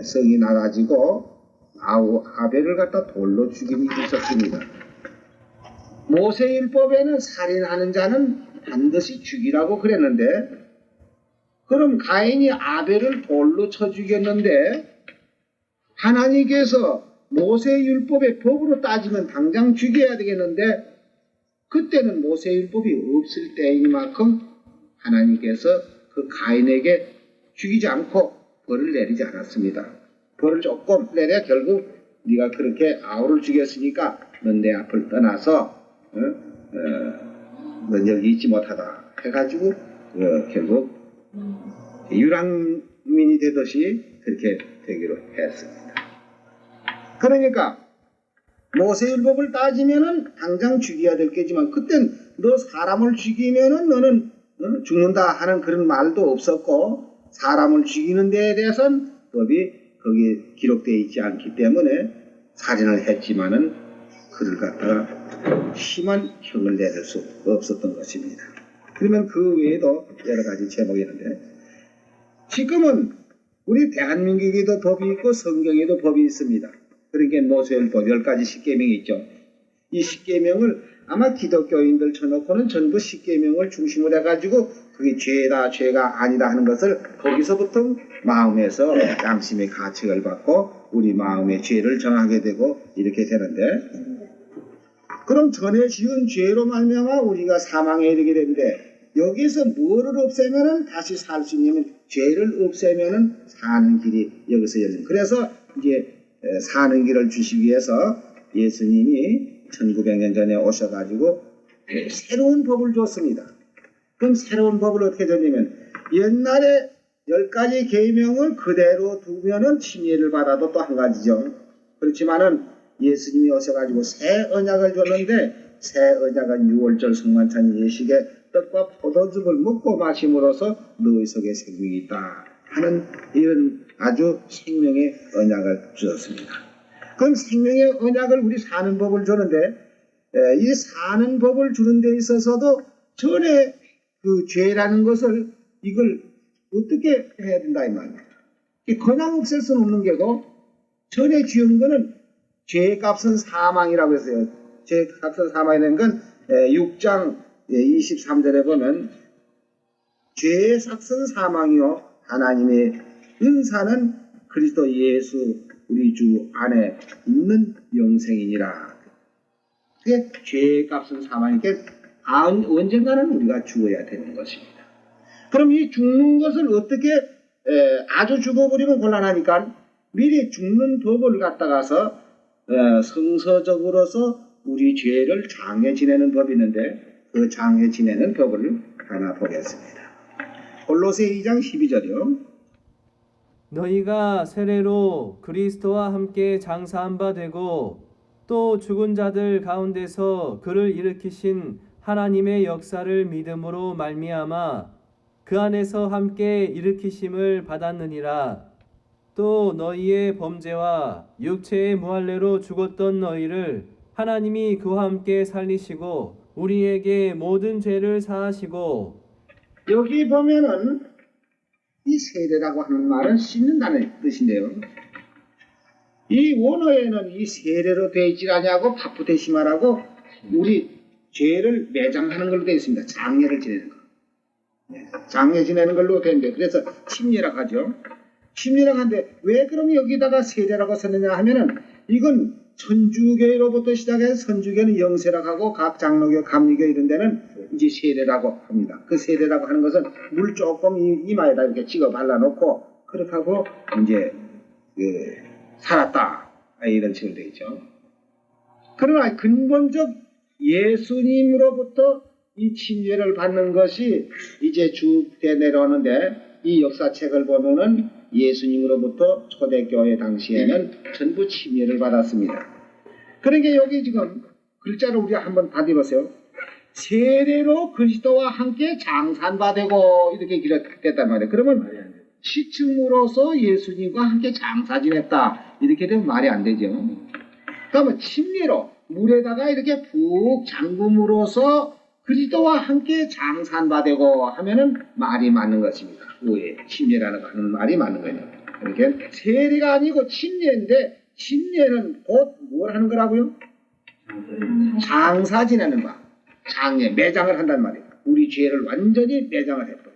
성이 나가지고 아벨을 갖다 돌로 죽임이 있었습니다. 모세율법에는 살인하는 자는 반드시 죽이라고 그랬는데, 그럼 가인이 아벨을 돌로 쳐 죽였는데 하나님께서 모세율법의 법으로 따지면 당장 죽여야 되겠는데, 그때는 모세율법이 없을 때이니만큼 하나님께서 그 가인에게 죽이지 않고 벌을 내리지 않았습니다. 벌을 조금 내려 결국 네가 그렇게 아우를 죽였으니까 넌 내 앞을 떠나서 넌 여기 있지 못하다 해가지고 결국 유랑민이 되듯이 그렇게 되기로 했습니다. 그러니까 모세율법을 따지면은 당장 죽여야 될 게지만, 그땐 너 사람을 죽이면은 너는 죽는다 하는 그런 말도 없었고, 사람을 죽이는 데에 대해서는 법이 거기에 기록되어 있지 않기 때문에 살인을 했지만은 그를 갖다가 심한 형을 내릴 수 없었던 것입니다. 그러면 그 외에도 여러 가지 제목이 있는데, 지금은 우리 대한민국에도 법이 있고 성경에도 법이 있습니다. 그러니까 모세율법 10가지 10계명이 있죠. 이 10계명을 아마 기독교인들 쳐놓고는 전부 10계명을 중심으로 해가지고 그게 죄다 죄가 아니다 하는 것을 거기서부터 마음에서 양심의 가책을 받고 우리 마음의 죄를 정하게 되고 이렇게 되는데, 그럼 전에 지은 죄로 말미암아 우리가 사망에 이르게 되는데, 여기서 뭐를 없애면은 다시 살 수 있냐면 죄를 없애면은 사는 길이 여기서 열립니다. 그래서 이제 사는 길을 주시기 위해서 예수님이 1900년 전에 오셔가지고 새로운 법을 줬습니다. 그럼 새로운 법을 어떻게 줬냐면, 옛날에 10가지 계명을 그대로 두면은 침례를 받아도 또 한 가지죠. 그렇지만은 예수님이 오셔가지고 새 언약을 줬는데, 새 언약은 6월절 성만찬 예식에 떡과 포도즙을 먹고 마심으로써 너희 속에 생명이 있다 하는 이런 아주 생명의 언약을 주었습니다. 그럼 생명의 언약을 우리 사는 법을 주는데, 이 사는 법을 주는 데 있어서도 전에 그 죄라는 것을 이걸 어떻게 해야 된다 이 말이에요. 그냥 없앨 수는 없는 게고, 전에 지은 거는 죄의 값은 사망이라고 했어요. 죄의 값은 사망이라는 건 6장 23절에 보면 죄의 삭은 사망이요 하나님의 은사는 그리스도 예수 우리 주 안에 있는 영생이니라. 그게 죄의 값은 사망이니까 언젠가는 우리가 죽어야 되는 것입니다. 그럼 이 죽는 것을 어떻게 아주 죽어버리면 곤란하니까 미리 죽는 법을 갖다가서 성서적으로서 우리 죄를 장해 지내는 법이 있는데, 그 장해 지내는 법을 하나 보겠습니다. 골로새 2장 12절이요. 너희가 세례로 그리스도와 함께 장사한 바 되고 또 죽은 자들 가운데서 그를 일으키신 하나님의 역사를 믿음으로 말미암아 그 안에서 함께 일으키심을 받았느니라. 또 너희의 범죄와 육체의 무할례로 죽었던 너희를 하나님이 그와 함께 살리시고 우리에게 모든 죄를 사하시고. 여기 보면은 이 세례라고 하는 말은 씻는다는 뜻인데요. 이 원어에는 이 세례로 되어 있지 않냐고 바프테시마라고 우리 죄를 매장하는 걸로 되어 있습니다. 장례를 지내는 거. 장례 지내는 걸로 되는데, 그래서 침례라고 하죠. 침례라고 하는데 왜 그럼 여기다가 세례라고 썼느냐 하면은, 이건 천주교로부터 시작해서 선주교는 영세라고 하고 각 장로교, 감리교 이런 데는 이제 세례라고 합니다. 그 세례라고 하는 것은 물 조금 이마에다 이렇게 찍어 발라놓고 그렇게 하고 이제 살았다 이런 식으로 되어 있죠. 그러나 근본적 예수님으로부터 이 침례를 받는 것이 이제 쭉 내려오는데, 이 역사책을 보면은 예수님으로부터 초대교회 당시에는 전부 침례를 받았습니다. 그러니까 여기 지금 글자를 우리가 한번 받아보세요. 세례로 그리스도와 함께 장산받고 이렇게 기록됐단 말이에요. 그러면 시침으로서 예수님과 함께 장사 지냈다 이렇게 되면 말이 안 되죠. 그러면 침례로 물에다가 이렇게 푹 잠금으로써 그리스도와 함께 장산받고 하면은 말이 맞는 것입니다. 왜 침례라는 거 하는 말이 맞는 거예요. 이렇게 세례가 아니고 침례인데 침례는 곧 뭘 하는 거라고요? 장사 지내는 바. 장례, 매장을 한단 말이에요. 우리 죄를 완전히 매장을 해버려요.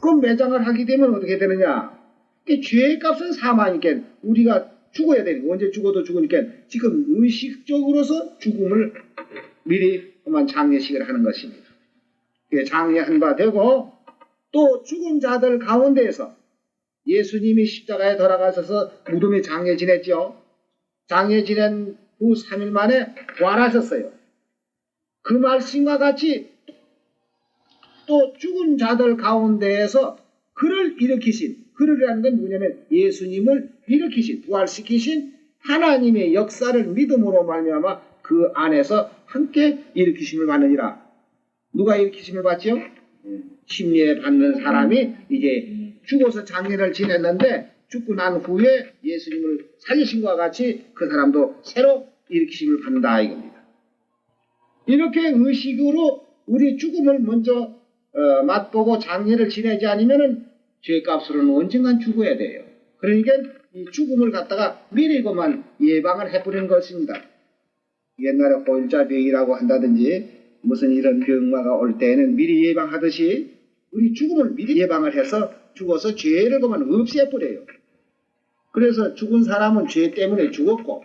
그럼 매장을 하게 되면 어떻게 되느냐? 죄의 값은 사망이니까 우리가 죽어야 되니까 언제 죽어도 죽으니까 지금 의식적으로서 죽음을 미리 그만 장례식을 하는 것입니다. 장례한 바 되고 또 죽은 자들 가운데에서 예수님이 십자가에 돌아가셔서 무덤에 장례 지냈죠. 장례 지낸 후 3일 만에 부활하셨어요. 그 말씀과 같이 또 죽은 자들 가운데에서 그를 일으키신, 그를이라는 건 뭐냐면 예수님을 일으키신, 부활시키신 하나님의 역사를 믿음으로 말미암아 그 안에서 함께 일으키심을 받느니라. 누가 일으키심을 받죠? 침례 받는 사람이 이제 죽어서 장례를 지냈는데 죽고 난 후에 예수님을 살리신 것과 같이 그 사람도 새로 일으키심을 받는다 이겁니다. 이렇게 의식으로 우리 죽음을 먼저 맛보고 장례를 지내지 않으면 죄값으로는 언젠간 죽어야 돼요. 그러니까 이 죽음을 갖다가 미리 그만 예방을 해버리는 것입니다. 옛날에 호일자병이라고 한다든지 무슨 이런 병마가 올 때에는 미리 예방하듯이 우리 죽음을 미리 예방을 해서 죽어서 죄를 그만 없애버려요. 그래서 죽은 사람은 죄 때문에 죽었고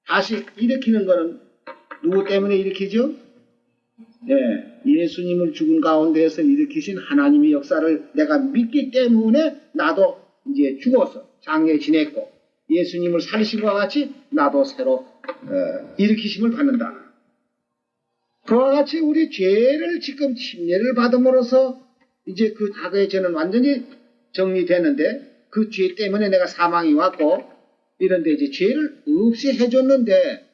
다시 일으키는 거는 누구 때문에 일으키죠? 예수님을 죽은 가운데에서 일으키신 하나님의 역사를 내가 믿기 때문에 나도 이제 죽어서 장례 지냈고 예수님을 살리신 것과 같이 나도 새로 일으키심을 받는다. 그와 같이 우리 죄를 지금 침례를 받음으로써 이제 그 과거의 죄는 완전히 정리되는데 그 죄 때문에 내가 사망이 왔고 이런데 이제 죄를 없이 해줬는데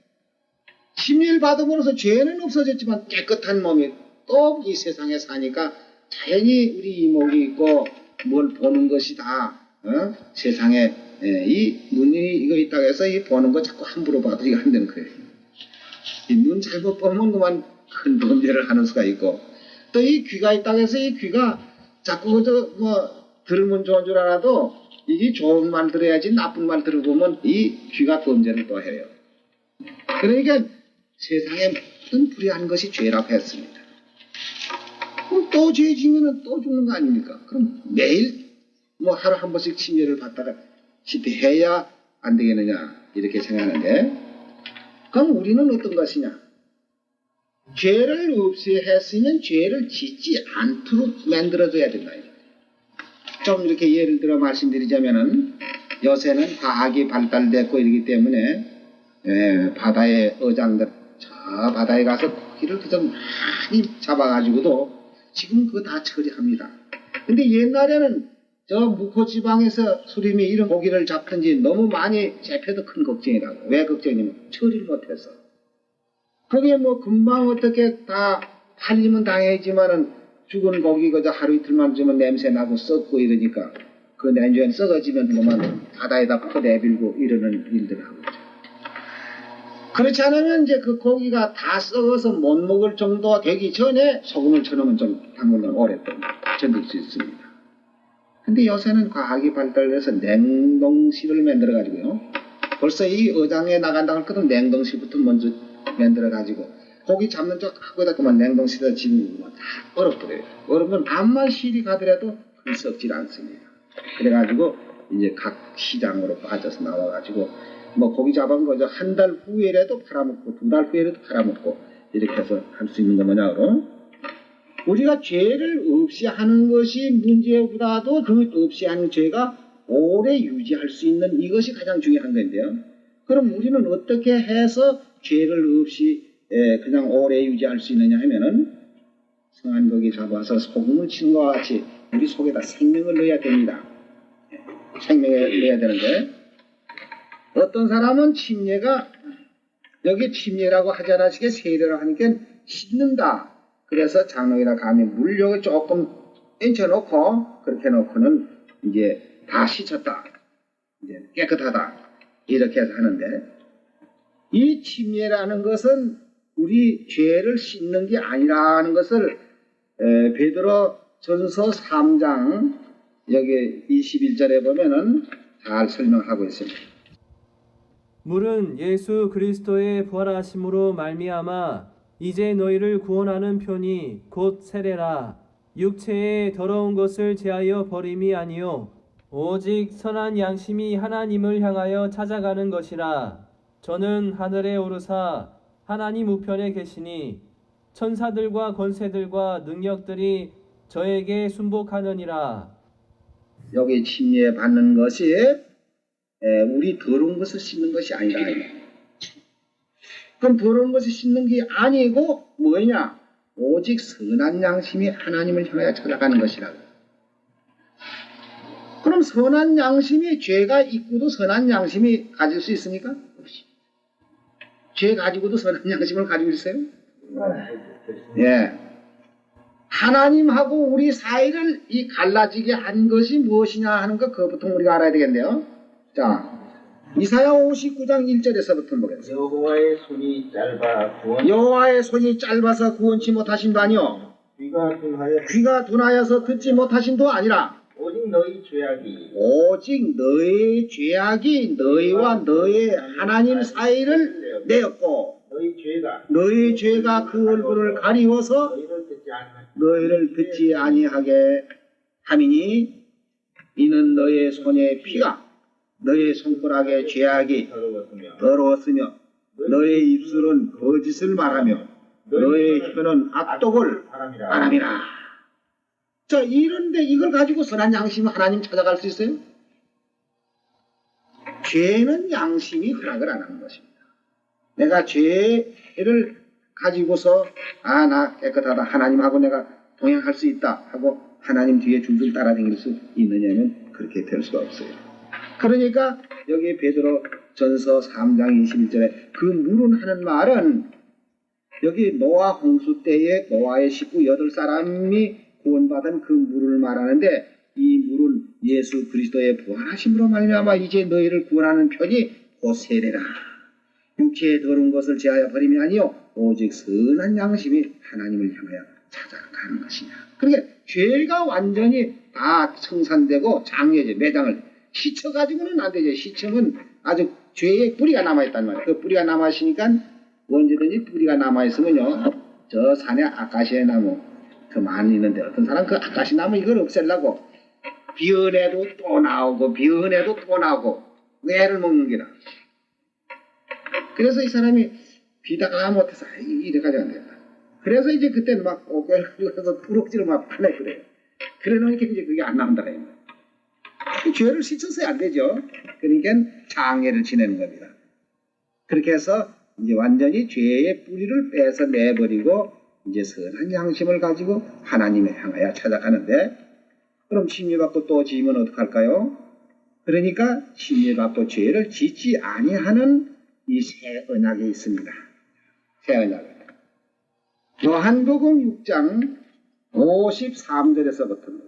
침례를 받음으로써 죄는 없어졌지만 깨끗한 몸이 또 이 세상에 사니까 자연히 우리 이목이 있고 뭘 보는 것이다. 세상에 이 눈이 이거 있다고 해서 이 보는 거 자꾸 함부로 봐도 이거 안 되는 거예요. 이 눈 잘못 보면 그만 큰 범죄를 하는 수가 있고 또 이 귀가 있다고 해서 이 귀가 자꾸 뭐 들으면 좋은 줄 알아도 이게 좋은 말 들어야지 나쁜 말 들어보면 이 귀가 범죄를 또 해요. 그러니까 세상에 모든 불의한 것이 죄라고 했습니다. 그럼 또 죄 지면은 또 죽는 거 아닙니까? 그럼 매일 뭐 하루 한 번씩 침례를 받다가 집회해야 안 되겠느냐 이렇게 생각하는데 그럼 우리는 어떤 것이냐? 죄를 없이 했으면 죄를 짓지 않도록 만들어줘야 된다. 좀 이렇게 예를 들어 말씀드리자면은 요새는 과학이 발달됐고 이러기 때문에 바다의 어장들 저 바다에 가서 고기를 그저 많이 잡아가지고도 지금 그거 다 처리합니다. 근데 옛날에는 저 묵호지방에서 수림이 이런 고기를 잡든지 너무 많이 잡혀도 큰 걱정이라고. 왜 걱정이냐면 처리를 못해서. 그게 뭐 금방 어떻게 다 팔리면 당해지만은 죽은 고기 그저 하루 이틀만 주면 냄새 나고 썩고 이러니까 그 냉장에 썩어지면 그만 바다에다 퍼내밀고 이러는 일들을 하고 있죠. 그렇지 않으면 이제 그 고기가 다 썩어서 못 먹을 정도 되기 전에 소금을 쳐놓으면 좀 담그면 오랫동안 견딜 수 있습니다. 근데 요새는 과학이 발달해서 냉동실을 만들어가지고요. 벌써 이 어장에 나간다고 할 것은 냉동실부터 먼저 만들어가지고 고기 잡는 쪽 하고다 그만 냉동실에 지금 다 얼어버려요. 얼으면 암만 실이 가더라도 썩질 않습니다. 그래가지고 이제 각 시장으로 빠져서 나와가지고 뭐 고기 잡은 거죠. 한 달 후에라도 팔아먹고 2달 후에라도 팔아먹고 이렇게 해서 할 수 있는 거 뭐냐고. 우리가 죄를 없이 하는 것이 문제보다도 그 없이 하는 죄가 오래 유지할 수 있는 이것이 가장 중요한 건데요. 그럼 우리는 어떻게 해서 죄를 없이 그냥 오래 유지할 수 있느냐 하면은 성한고기 잡아서 소금을 치는 것과 같이 우리 속에다 생명을 넣어야 됩니다. 생명을 넣어야 되는데 어떤 사람은 침례가 여기 침례라고 하지 않으시게 세례라고 하니까 씻는다. 그래서 장로이나 감히 물 여기 조금 얹혀놓고 그렇게 놓고는 이제 다 씻었다. 이제 깨끗하다. 이렇게 해서 하는데 이 침례라는 것은 우리 죄를 씻는 게 아니라는 것을 베드로 전서 3장 여기 21절에 보면은 잘 설명하고 있습니다. 물은 예수 그리스도의 부활하심으로 말미암아 이제 너희를 구원하는 편이 곧 세례라. 육체의 더러운 것을 제하여 버림이 아니요 오직 선한 양심이 하나님을 향하여 찾아가는 것이라. 저는 하늘에 오르사 하나님 우편에 계시니 천사들과 권세들과 능력들이 저에게 순복하느니라. 여기 침례받는 것이 우리 더러운 것을 씻는 것이 아니라. 그럼 더러운 것을 씻는 게 아니고 뭐냐? 오직 선한 양심이 하나님을 향하여 찾아가는 것이라. 그럼 선한 양심이 죄가 있고도 선한 양심이 가질 수 있습니까? 없이. 죄 가지고도 선한 양심을 가지고 있어요? 예. 하나님하고 우리 사이를 이 갈라지게 한 것이 무엇이냐 하는 것, 그것부터 우리가 알아야 되겠네요. 자, 이사야 59장 1절에서부터 보겠습니다. 여호와의 손이 짧아 구원 여호와의 손이 짧아서 구원치 못하신도 아니요 귀가 둔하여서 듣지 못하신도 아니라 오직 너희 죄악이 오직 너의 죄악이 너희와 너의 하나님 사이를 내었고 너희 죄가 그 얼굴을 가리워서 너희를 듣지 아니하게 함이니 이는 너의 손의 피가 너의 손가락의 죄악이 더러웠으며 너의 입술은 거짓을 말하며 너의 혀는 악독을 바람이라. 자, 이런데 이걸 가지고 선한 양심 하나님 찾아갈 수 있어요? 죄는 양심이 허락을 안 하는 것입니다. 내가 죄를 가지고서 나 깨끗하다 하나님하고 내가 동행할 수 있다 하고 하나님 뒤에 줄줄 따라다닐 수 있느냐면 그렇게 될 수가 없어요. 그러니까 여기 베드로 전서 3장 21절에 그 물은 하는 말은 여기 노아 홍수 때에 노아의 식구 8사람이 구원받은 그 물을 말하는데 이 물은 예수 그리스도의 부활하심으로 말미암아 이제 너희를 구원하는 편이 곧 세례라. 육체의 더러운 것을 제하여 버림이 아니요 오직 선한 양심이 하나님을 향하여 찾아가는 것이냐. 그러니까 죄가 완전히 다 청산되고 장려제 매장을 시쳐가지고는 안 되죠. 시청은 아주 죄의 뿌리가 남아있단 말이에요. 그 뿌리가 남아있으니까 언제든지 뿌리가 남아있으면요 저 산에 아카시아 나무 그 많이 있는데 어떤 사람 그 아카시아 나무 이걸 없애려고 비언해도 또 나오고 비언해도 또 나오고 애를 먹는 게라. 그래서 이 사람이 비다가 못해서 이래가지고 안 된다. 그래서 이제 그때는 막 꼬개를 가서 부럭지를 막 파내 그래요. 그래 놓으니까 이제 그게 안 나온다. 죄를 씻어서야 안 되죠. 그러니까 장애를 지내는 겁니다. 그렇게 해서 이제 완전히 죄의 뿌리를 빼서 내버리고 이제 선한 양심을 가지고 하나님을 향하여 찾아가는데 그럼 침례받고 또 지으면 어떡할까요? 그러니까 침례받고 죄를 짓지 아니하는 이 새 언약이 있습니다. 새 언약. 요한복음 6장 53절에서부터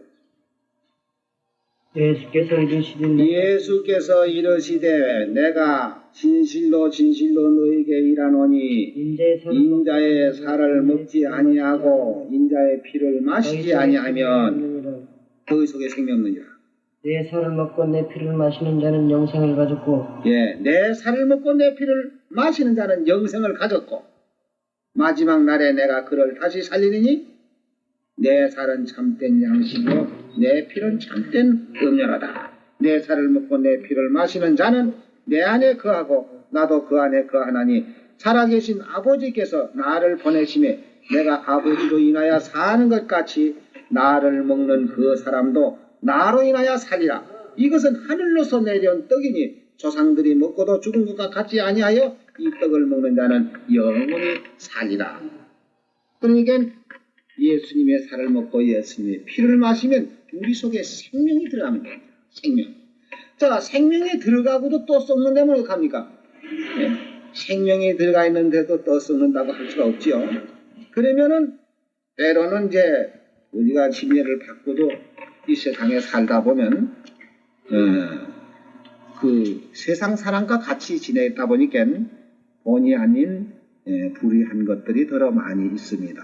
예수께서 이르시되 내가 진실로 진실로 너희에게 이르노니 인자의 살을 먹지 아니하고 인자의 피를 마시지 아니하면 너희 속에 생명 없느니라. 내 살을 먹고 내 피를 마시는 자는 영생을 가졌고 내 살을 먹고 내 피를 마시는 자는 영생을 가졌고 마지막 날에 내가 그를 다시 살리리니 내 살은 참된 양식이요 내 피는 참된 음료라다. 내 살을 먹고 내 피를 마시는 자는 내 안에 거하고 나도 그 안에 거하나니 살아계신 아버지께서 나를 보내심에 내가 아버지로 인하여 사는 것 같이 나를 먹는 그 사람도 나로 인하여 살리라. 이것은 하늘로서 내려온 떡이니 조상들이 먹고도 죽은 것과 같지 아니하여 이 떡을 먹는 자는 영원히 살리라. 그러니까 예수님의 살을 먹고 예수님의 피를 마시면 우리 속에 생명이 들어가는 겁니다. 생명. 자, 생명이 들어가고도 또 썩는다면 어떡합니까? 생명이 들어가 있는데도 또 썩는다고 할 수가 없지요. 그러면은 때로는 이제 우리가 침례를 받고도 이 세상에 살다 보면 그 세상 사람과 같이 지내다 보니까 본의 아닌 불의한 것들이 더러 많이 있습니다.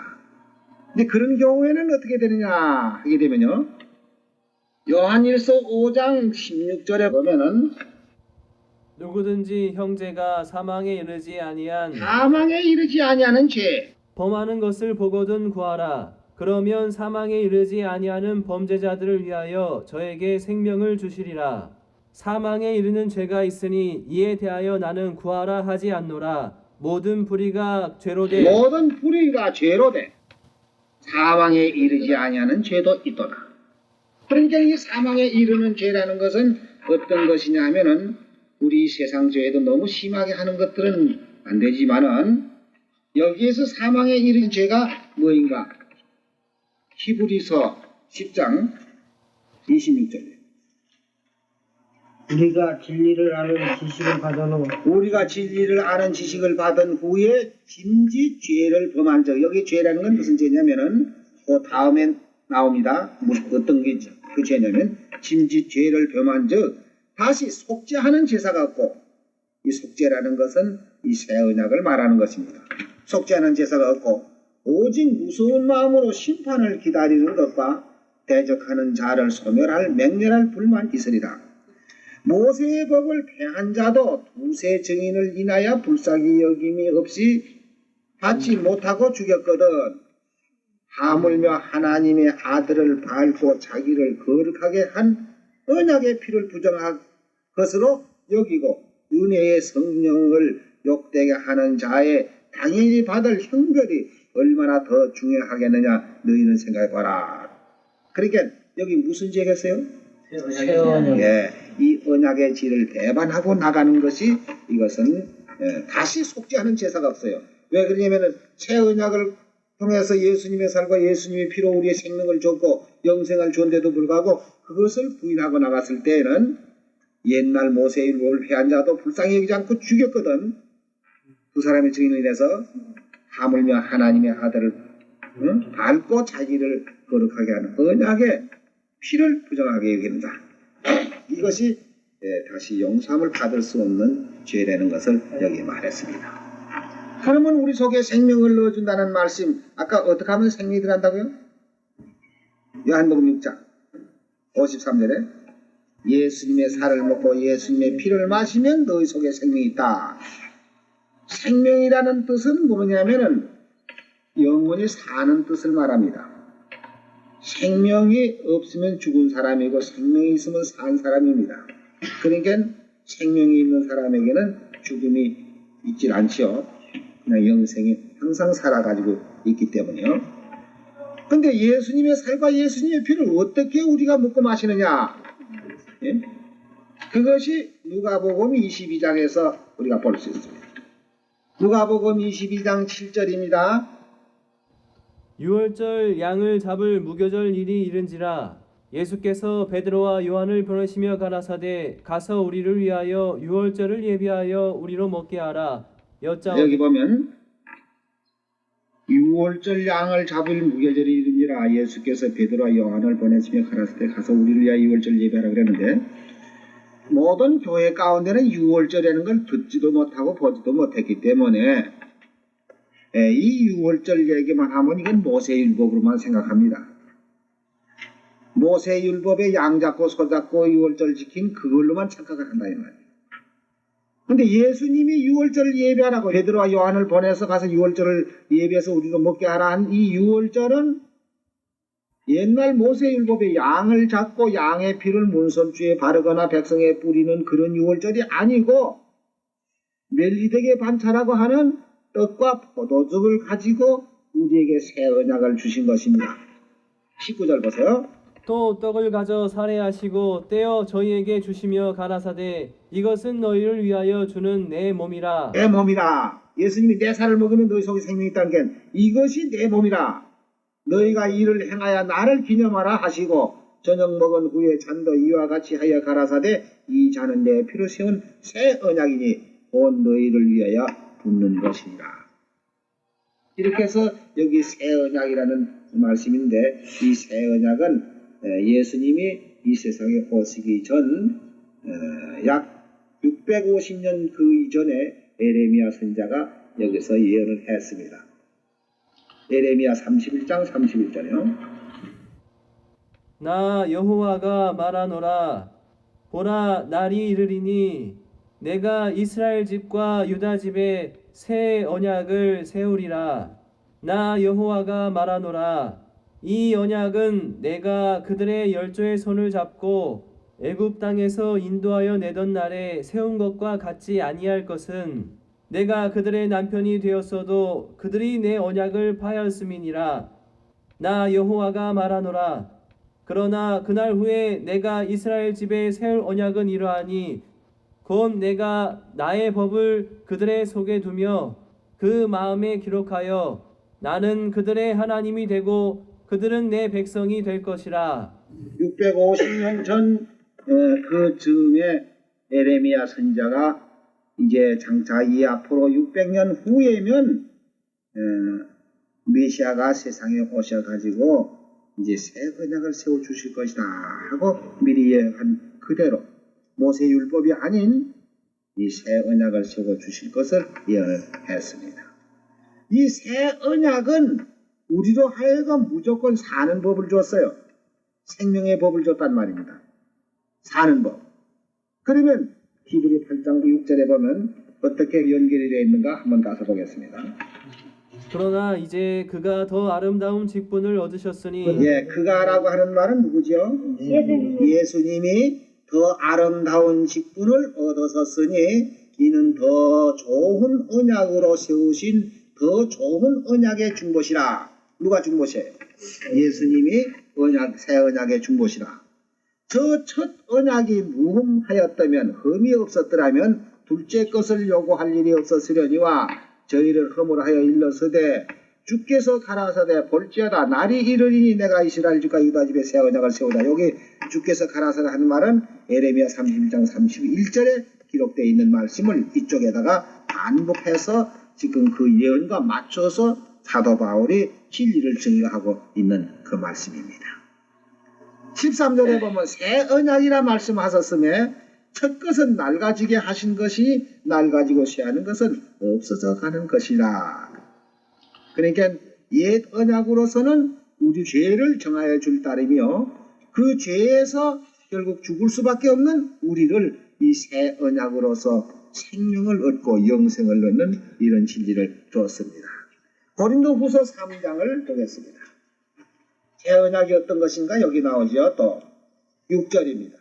근데 그런 경우에는 어떻게 되느냐 하게 되면요 요한일서 5장 16절에 보면은 누구든지 형제가 사망에 이르지 아니한 사망에 이르지 아니하는 죄, 범하는 것을 보거든 구하라. 그러면 사망에 이르지 아니하는 범죄자들을 위하여 저에게 생명을 주시리라. 사망에 이르는 죄가 있으니 이에 대하여 나는 구하라 하지 않노라. 모든 불의가 죄로 돼 모든 불의가 죄로 돼 사망에 이르지 아니하는 죄도 있도다. 그러니까 이 사망에 이르는 죄라는 것은 어떤 것이냐 하면은 우리 세상 죄에도 너무 심하게 하는 것들은 안 되지만은 여기에서 사망에 이르는 죄가 뭐인가? 히브리서 10장 26절. 우리가 진리를 아는 지식을 받은 후 우리가 진리를 아는 지식을 받은 후에 짐짓 죄를 범한 적. 여기 죄라는 건 무슨 죄냐면은 그 다음에 나옵니다. 어떤 게 그 죄냐면 짐짓 죄를 범한 적 다시 속죄하는 제사가 없고, 이 속죄라는 것은 이 새 언약을 말하는 것입니다. 속죄하는 제사가 없고 오직 무서운 마음으로 심판을 기다리는 것과 대적하는 자를 소멸할 맹렬할 불만 있으리라. 모세의 법을 폐한 자도 두세 증인을 인하여 불쌍히 여김이 없이 받지 못하고 죽였거든. 하물며 하나님의 아들을 밟고 자기를 거룩하게 한 언약의 피를 부정한 것으로 여기고 은혜의 성령을 욕되게 하는 자의 당연히 받을 형벌이 얼마나 더 중요하겠느냐 너희는 생각해봐라. 그러니까 여기 무슨 죄겠어요? 새 언약. 예, 이 언약의 질을 배반하고 나가는 것이 이것은 다시 속죄하는 제사가 없어요. 왜 그러냐면은 새 언약을 통해서 예수님의 살과 예수님의 피로 우리의 생명을 줬고 영생을 줬는데도 불구하고 그것을 부인하고 나갔을 때에는 옛날 모세의 율법을 폐한 자도 불쌍히 여기지 않고 죽였거든. 두 사람의 증인을 인해서 하물며 하나님의 아들을 밟고 자기를 거룩하게 하는 언약의 피를 부정하게 여긴다. 이것이 다시 용서함을 받을 수 없는 죄라는 것을 여기 말했습니다. 그러면 우리 속에 생명을 넣어준다는 말씀, 아까 어떻게 하면 생명이 들어간다고요? 요한복음 6장 53절에 예수님의 살을 먹고 예수님의 피를 마시면 너희 속에 생명이 있다. 생명이라는 뜻은 뭐냐면은 영원히 사는 뜻을 말합니다. 생명이 없으면 죽은 사람이고 생명이 있으면 산 사람입니다. 그러니까 생명이 있는 사람에게는 죽음이 있질 않지요. 그냥 영생이 항상 살아가지고 있기 때문이요. 근데 예수님의 살과 예수님의 피를 어떻게 우리가 먹고 마시느냐? 예? 그것이 누가복음 22장에서 우리가 볼 수 있습니다. 누가복음 22장 7절입니다. 유월절 양을 잡을 무교절 일이 이른지라 예수께서 베드로와 요한을 보내시며 가라사대 가서 우리를 위하여 유월절을 예비하여 우리로 먹게 하라. 여기 보면 유월절 양을 잡을 무교절이 이른지라 예수께서 베드로와 요한을 보내시며 가라사대 가서 우리를 위하여 유월절 예비하라 그랬는데, 모든 교회 가운데는 유월절이라는 걸 듣지도 못하고 보지도 못했기 때문에 이 유월절 얘기만 하면 이건 모세율법으로만 생각합니다. 모세율법에 양 잡고 소 잡고 유월절 지킨 그걸로만 착각을 한다 이 말이에요. 근데 예수님이 유월절을 예배하라고 베드로와 요한을 보내서 가서 유월절을 예배해서 우리도 먹게 하라 한 이 유월절은 옛날 모세율법에 양을 잡고 양의 피를 문설주에 바르거나 백성에 뿌리는 그런 유월절이 아니고 멜리덱의 반차라고 하는 떡과 포도즙을 가지고 우리에게 새 언약을 주신 것입니다. 19절 보세요. 또 떡을 가져 살해하시고 떼어 저희에게 주시며 가라사대 이것은 너희를 위하여 주는 내 몸이라. 내 몸이라. 예수님이 내 살을 먹으면 너희 속에 생명이 있다는 게 이것이 내 몸이라. 너희가 이를 행하여 나를 기념하라 하시고 저녁 먹은 후에 잔도 이와 같이 하여 가라사대 이 잔은 내 피로 세운 새 언약이니 온 너희를 위하여 붓는 것이니라. 이렇게 해서 여기 새 언약이라는 말씀인데 이 새 언약은 예수님이 이 세상에 오시기 전 약 650년 그 이전에 에레미야 선지자가 여기서 예언을 했습니다. 에레미야 31장 31절이요. 나 여호와가 말하노라. 보라, 날이 이르리니 내가 이스라엘 집과 유다 집에 새 언약을 세우리라. 나 여호와가 말하노라. 이 언약은 내가 그들의 열조의 손을 잡고 애굽 땅에서 인도하여 내던 날에 세운 것과 같지 아니할 것은 내가 그들의 남편이 되었어도 그들이 내 언약을 파하였음이니라. 나 여호와가 말하노라. 그러나 그날 후에 내가 이스라엘 집에 세울 언약은 이러하니 곧 내가 나의 법을 그들의 속에 두며 그 마음에 기록하여 나는 그들의 하나님이 되고 그들은 내 백성이 될 것이라. 650년 전 그 즈음에 에레미야 선지자가 이제 장차 이 앞으로 600년 후에면 메시아가 세상에 오셔가지고 이제 새 언약을 세워 주실 것이다 하고 미리 예언한 그대로 모세 율법이 아닌 이 새 언약을 세워 주실 것을 예언했습니다. 이 새 언약은 우리로 하여금 무조건 사는 법을 줬어요. 생명의 법을 줬단 말입니다. 사는 법. 그러면 히브리 8장 6절에 보면 어떻게 연결이 되어 있는가 한번 가서 보겠습니다. 그러나 이제 그가 더 아름다운 직분을 얻으셨으니 예, 그가라고 하는 말은 누구죠? 예수님이 더 아름다운 직분을 얻으셨으니 이는 더 좋은 언약으로 세우신 더 좋은 언약의 중보시라. 누가 중보시에요? 예수님이 새 언약의 중보시라. 저 첫 언약이 무흠하였다면 흠이 없었더라면 둘째 것을 요구할 일이 없었으려니와 저희를 허물하여 일러서되 주께서 가라사대 볼지어다 날이 이르리니 내가 이스라엘 집과 유다 집에 새 언약을 세우다. 여기 주께서 가라사대 하는 말은 에레미야 31장 31절에 기록되어 있는 말씀을 이쪽에다가 반복해서 지금 그 예언과 맞춰서 사도 바울이 진리를 증거하고 있는 그 말씀입니다. 13절에 보면 새 언약이라 말씀하셨음에 첫 것은 낡아지게 하신 것이 낡아지고 쇠하는 것은 없어져 가는 것이라. 그러니까 옛 언약으로서는 우리 죄를 정하여 줄 따름이요 그 죄에서 결국 죽을 수밖에 없는 우리를 이 새 언약으로서 생명을 얻고 영생을 얻는 이런 진리를 주었습니다. 고린도후서 3장을 보겠습니다. 새 언약이 어떤 것인가 여기 나오죠. 또 6절입니다.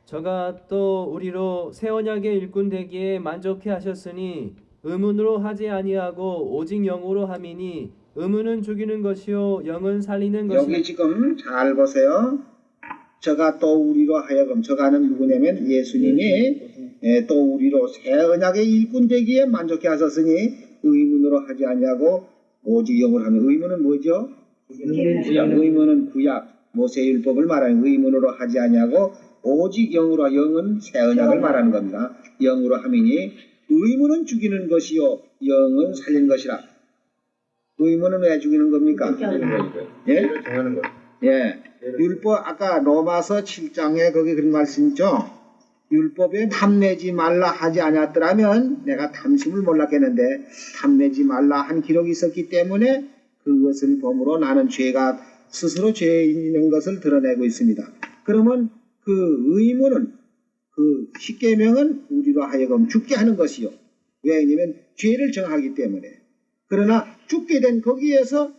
저가 또 우리로 새 언약의 일꾼 되기에 만족해 하셨으니 의문으로 하지 아니하고 오직 영으로 함이니 의문은 죽이는 것이요 영은 살리는 것이라. 여기 지금 잘 보세요. 저가 또 우리로 하여금 저가는 누구냐면 예수님이 또 우리로 새 언약의 일꾼 되기에 만족해 하셨으니 의문으로 하지 아니하고 오직 영으로 하면 의문은 뭐죠? 의문은 구약 모세율법을 말하는 의문으로 하지 아니하고 오직 영으로 영은 새 언약을 말하는 겁니다. 영으로 함이니 의문은 죽이는 것이요 영은 살리는 것이라. 의문은 왜 죽이는 겁니까? 예? 정하는 거. 예. 율법 아까 로마서 7장에 거기 그런 말씀 있죠. 율법에 탐내지 말라 하지 않았더라면 내가 탐심을 몰랐겠는데 탐내지 말라 한 기록이 있었기 때문에 그것을 범으로 나는 죄가 스스로 죄인인 것을 드러내고 있습니다. 그러면 그 의문은 그 십계명은 우리로 하여금 죽게 하는 것이요. 왜냐하면 죄를 정하기 때문에. 그러나 죽게 된 거기에서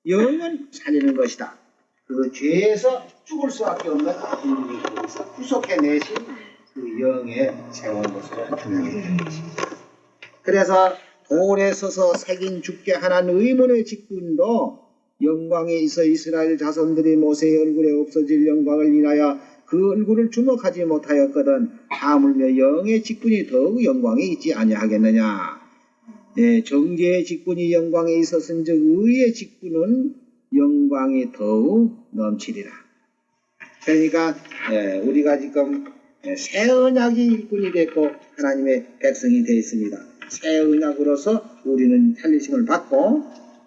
영은 살리는 것이다. 그 죄에서 죽을 수밖에 없는 인류를 거기서 구속해내신 그 영의 세운 것으로 중요해지는 것입니다. 그래서 돌에 서서 새긴 죽게 하는 의문의 직분도 영광에 있어 이스라엘 자손들이 모세의 얼굴에 없어질 영광을 인하여 그 얼굴을 주목하지 못하였거든 하물며 영의 직분이 더욱 영광에 있지 아니하겠느냐. 네, 정죄의 직분이 영광에 있었은즉 의의 직분은 영광이 더욱 넘치리라. 그러니까 우리가 지금 새 언약이 일꾼이 됐고 하나님의 백성이 되어 있습니다. 새 언약으로서 우리는 살리심을 받고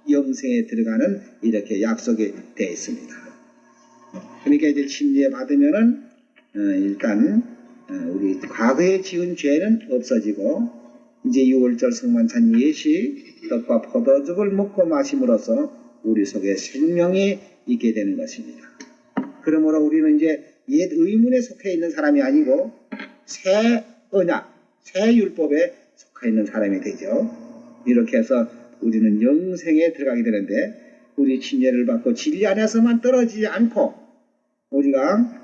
영생에 들어가는 이렇게 약속이 되어 있습니다. 그러니까 이제 침례 받으면은 일단 우리 과거에 지은 죄는 없어지고 이제 6월절 성만찬 예시 떡과 포도즙을 먹고 마심으로써 우리 속에 생명이 있게 되는 것입니다. 그러므로 우리는 이제 옛 의문에 속해 있는 사람이 아니고 새 언약, 새 율법에 속해 있는 사람이 되죠. 이렇게 해서 우리는 영생에 들어가게 되는데 우리 침례를 받고 진리 안에서만 떨어지지 않고 우리가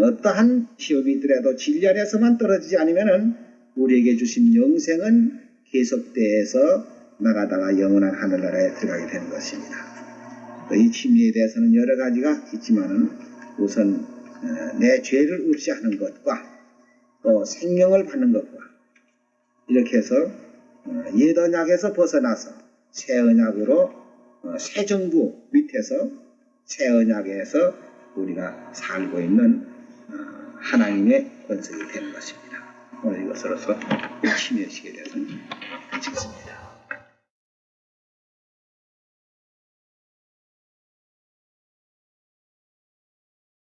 어떠한 시험이 있더라도 진리 안에서만 떨어지지 않으면은 우리에게 주신 영생은 계속돼서 나가다가 영원한 하늘나라에 들어가게 되는 것입니다. 이 침례에 대해서는 여러 가지가 있지만은 우선 내 죄를 없이 하는 것과 또 생명을 받는 것과 이렇게 해서 옛 언약에서 벗어나서 새 언약으로 새 정부 밑에서 새 언약에서 우리가 살고 있는 하나님의 권속이 되는 것입니다. 오늘 이것으로서 침례식에 대해서는 마치겠습니다.